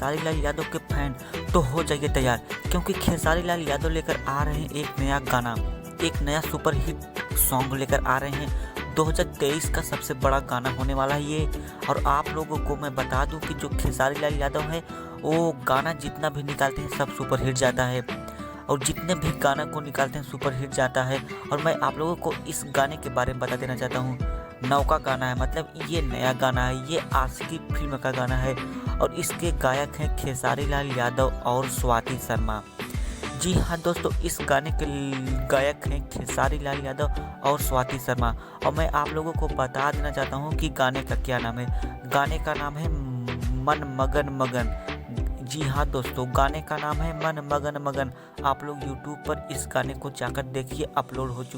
खेसारी लाल यादव के फैन तो हो जाइए तैयार, क्योंकि खेसारी लाल यादव लेकर आ रहे हैं एक नया गाना, एक नया सुपर हिट सॉन्ग लेकर आ रहे हैं। 2023 का सबसे बड़ा गाना होने वाला है ये। और आप लोगों को मैं बता दूं कि जो खेसारी लाल यादव है वो गाना जितना भी निकालते हैं सब सुपर हिट जाता है, और जितने भी गाना को निकालते हैं सुपर हिट जाता है। और मैं आप लोगों को इस गाने के बारे में बता देना चाहता हूँ। नौका गाना है, मतलब ये नया गाना है, ये आशिकी फिल्म का गाना है और इसके गायक हैं खेसारी लाल यादव और स्वाति शर्मा। जी हाँ दोस्तों, इस गाने के गायक हैं खेसारी लाल यादव और स्वाति शर्मा। और मैं आप लोगों को बता देना चाहता हूँ कि गाने का क्या नाम है। गाने का नाम है मन मगन मगन। जी हाँ दोस्तों, गाने का नाम है मन मगन मगन। आप लोग YouTube पर इस गाने को जाकर देखिए, अपलोड हो चुका।